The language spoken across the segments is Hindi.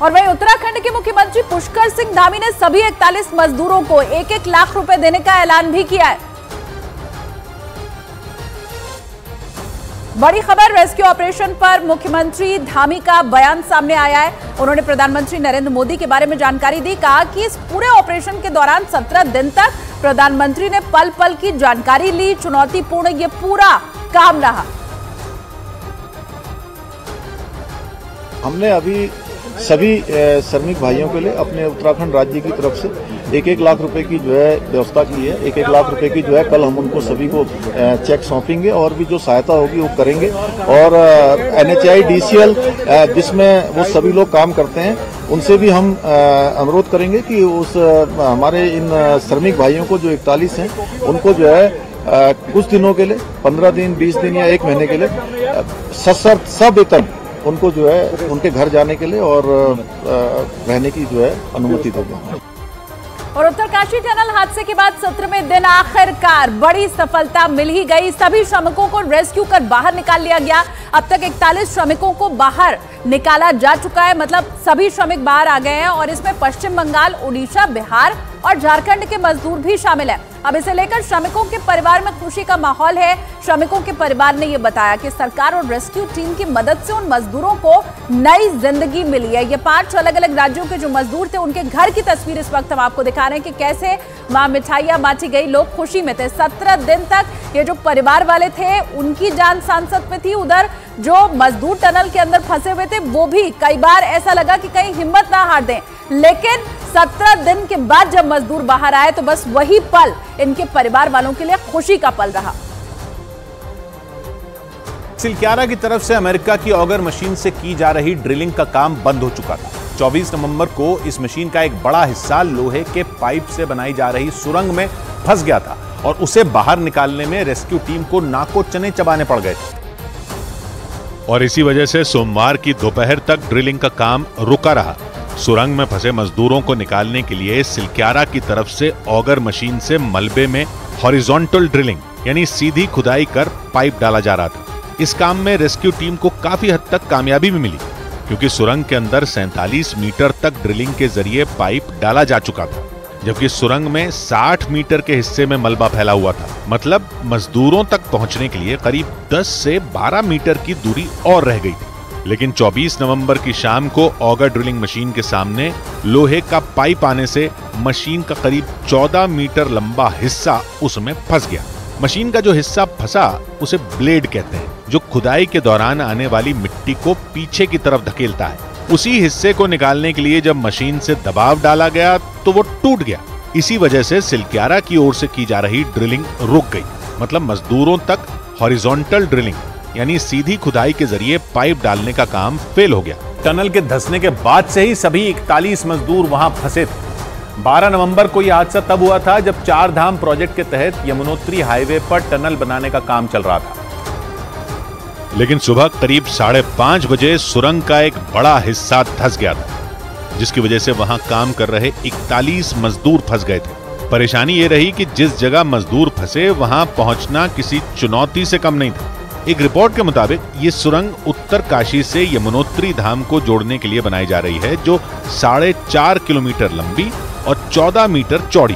और वहीं उत्तराखंड के मुख्यमंत्री पुष्कर सिंह धामी ने सभी 41 मजदूरों को 1-1 लाख रुपए देने का ऐलान भी किया है। बड़ी खबर, रेस्क्यू ऑपरेशन पर मुख्यमंत्री धामी का बयान सामने आया है। उन्होंने प्रधानमंत्री नरेंद्र मोदी के बारे में जानकारी दी। कहा कि इस पूरे ऑपरेशन के दौरान 17 दिन तक प्रधानमंत्री ने पल पल की जानकारी ली। चुनौतीपूर्ण ये पूरा काम रहा। हमने अभी सभी श्रमिक भाइयों के लिए अपने उत्तराखंड राज्य की तरफ से 1-1 लाख रुपए की जो है व्यवस्था की है। 1-1 लाख रुपए की जो है कल हम उनको सभी को चेक सौंपेंगे और भी जो सहायता होगी वो करेंगे। और NHI DCL जिसमें वो सभी लोग काम करते हैं उनसे भी हम अनुरोध करेंगे कि उस हमारे इन श्रमिक भाइयों को जो 41 हैं उनको जो है कुछ दिनों के लिए 15 दिन 20 दिन या 1 महीने के लिए सवेतन उनको जो है उनके घर जाने के लिए और रहने की जो है अनुमति देंगे। और उत्तरकाशी टनल हादसे के बाद 17वें दिन आखिरकार बड़ी सफलता मिल ही गई। सभी श्रमिकों को रेस्क्यू कर बाहर निकाल लिया गया। अब तक 41 श्रमिकों को बाहर निकाला जा चुका है, मतलब सभी श्रमिक बाहर आ गए हैं। और इसमें पश्चिम बंगाल, उड़ीसा, बिहार और झारखंड के मजदूर भी शामिल हैं। अब इसे लेकर श्रमिकों के परिवार में खुशी का माहौल है। श्रमिकों के परिवार ने यह बताया कि सरकार और रेस्क्यू टीम की मदद से उन मजदूरों को नई जिंदगी मिली है। ये 5 अलग अलग राज्यों के जो मजदूर थे उनके घर की तस्वीर इस वक्त हम आपको दिखा रहे हैं कि कैसे वहां मिठाइयां बांटी गई, लोग खुशी में थे। 17 दिन तक ये जो परिवार वाले थे उनकी जान सांसत में थी। उधर जो मजदूर टनल के अंदर फंसे हुए थे वो भी कई बार ऐसा लगा कि कहीं हिम्मत ना हार दें, लेकिन 17 दिन के बाद जब मजदूर बाहर आए तो बस वही पल इनके परिवार वालों के लिए खुशी का पल रहा। सिलक्यारा की तरफ से अमेरिका की ऑगर मशीन से की जा रही ड्रिलिंग का काम बंद हो चुका था। 24 नवंबर को इस मशीन का एक बड़ा हिस्सा लोहे के पाइप से बनाई जा रही सुरंग में फंस गया था और उसे बाहर निकालने में रेस्क्यू टीम को नाको चने चबाने पड़ गए थे। और इसी वजह से सोमवार की दोपहर तक ड्रिलिंग का काम रुका रहा। सुरंग में फंसे मजदूरों को निकालने के लिए सिलक्यारा की तरफ से ऑगर मशीन से मलबे में हॉरिजॉन्टल ड्रिलिंग यानी सीधी खुदाई कर पाइप डाला जा रहा था। इस काम में रेस्क्यू टीम को काफी हद तक कामयाबी भी मिली, क्योंकि सुरंग के अंदर 47 मीटर तक ड्रिलिंग के जरिए पाइप डाला जा चुका था, जबकि सुरंग में 60 मीटर के हिस्से में मलबा फैला हुआ था। मतलब मजदूरों तक पहुंचने के लिए करीब 10 से 12 मीटर की दूरी और रह गई थी। लेकिन 24 नवंबर की शाम को ऑगर ड्रिलिंग मशीन के सामने लोहे का पाइप आने से मशीन का करीब 14 मीटर लंबा हिस्सा उसमें फंस गया। मशीन का जो हिस्सा फंसा उसे ब्लेड कहते हैं, जो खुदाई के दौरान आने वाली मिट्टी को पीछे की तरफ धकेलता है। उसी हिस्से को निकालने के लिए जब मशीन से दबाव डाला गया तो वो टूट गया। इसी वजह से सिलक्यारा की ओर से की जा रही ड्रिलिंग रुक गई। मतलब मजदूरों तक हॉरिजॉन्टल ड्रिलिंग यानी सीधी खुदाई के जरिए पाइप डालने का काम फेल हो गया। टनल के धंसने के बाद से ही सभी 41 मजदूर वहां फंसे थे। 12 नवंबर को यह हादसा तब हुआ था जब 4 धाम प्रोजेक्ट के तहत यमुनोत्री हाईवे पर टनल बनाने का काम चल रहा था। लेकिन सुबह करीब 5:30 बजे सुरंग का एक बड़ा हिस्सा धंस गया था, जिसकी वजह से वहां काम कर रहे 41 मजदूर फंस गए थे। परेशानी ये रही कि जिस जगह मजदूर फंसे वहां पहुंचना किसी चुनौती से कम नहीं था। एक रिपोर्ट के मुताबिक ये सुरंग उत्तरकाशी से यमुनोत्री धाम को जोड़ने के लिए बनाई जा रही है, जो 4.5 किलोमीटर लंबी और 14 मीटर चौड़ी।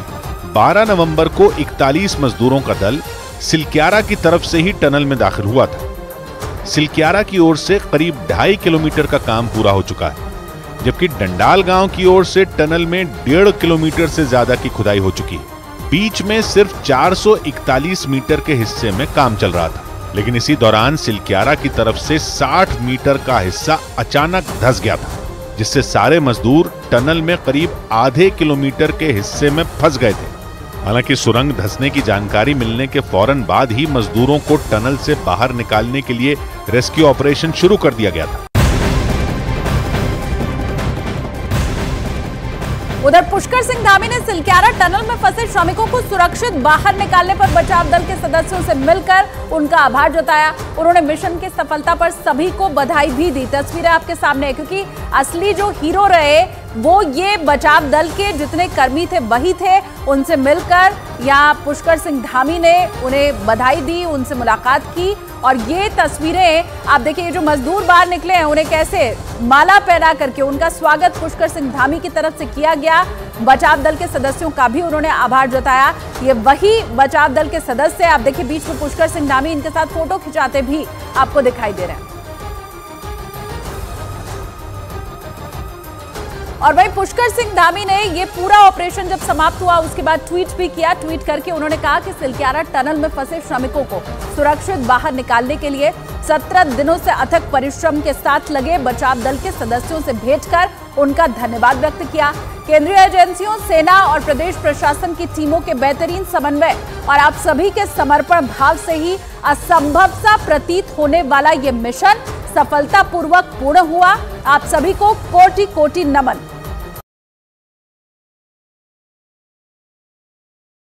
12 नवंबर को 41 मजदूरों का दल सिलक्यारा की तरफ से ही टनल में दाखिल हुआ था। सिलक्यारा की ओर से करीब 2.5 किलोमीटर का काम पूरा हो चुका है, जबकि डंडाल गांव की ओर से टनल में 1.5 किलोमीटर से ज्यादा की खुदाई हो चुकी है। बीच में सिर्फ 441 मीटर के हिस्से में काम चल रहा था। लेकिन इसी दौरान सिलक्यारा की तरफ से 60 मीटर का हिस्सा अचानक धंस गया था, जिससे सारे मजदूर टनल में करीब आधे किलोमीटर के हिस्से में फंस गए थे। हालांकि सुरंग धंसने की जानकारी मिलने के फौरन बाद ही मजदूरों को टनल से बाहर निकालने के लिए रेस्क्यू ऑपरेशन शुरू कर दिया गया था। उधर पुष्कर सिंह धामी ने सिलक्यारा टनल में फंसे श्रमिकों को सुरक्षित बाहर निकालने पर बचाव दल के सदस्यों से मिलकर उनका आभार जताया। उन्होंने मिशन की सफलता पर सभी को बधाई भी दी। तस्वीरें आपके सामने है, क्योंकि असली जो हीरो रहे वो ये बचाव दल के जितने कर्मी थे वही थे। उनसे मिलकर यहाँ पुष्कर सिंह धामी ने उन्हें बधाई दी, उनसे मुलाकात की और ये तस्वीरें आप देखिए, ये जो मजदूर बाहर निकले हैं उन्हें कैसे माला पहना करके उनका स्वागत पुष्कर सिंह धामी की तरफ से किया गया। बचाव दल के सदस्यों का भी उन्होंने आभार जताया। ये वही बचाव दल के सदस्य, आप देखिए बीच में पुष्कर सिंह धामी इनके साथ फोटो खिंचाते भी आपको दिखाई दे रहे हैं। और वहीं पुष्कर सिंह धामी ने ये पूरा ऑपरेशन जब समाप्त हुआ उसके बाद ट्वीट भी किया। ट्वीट करके उन्होंने कहा कि सिलक्यारा टनल में फंसे श्रमिकों को सुरक्षित बाहर निकालने के लिए 17 दिनों से अथक परिश्रम के साथ लगे बचाव दल के सदस्यों से भेंट कर उनका धन्यवाद व्यक्त किया। केंद्रीय एजेंसियों, सेना और प्रदेश प्रशासन की टीमों के बेहतरीन समन्वय और आप सभी के समर्पण भाव से ही असंभव सा प्रतीत होने वाला ये मिशन सफलतापूर्वक पूर्ण हुआ। आप सभी को कोटि कोटि नमन।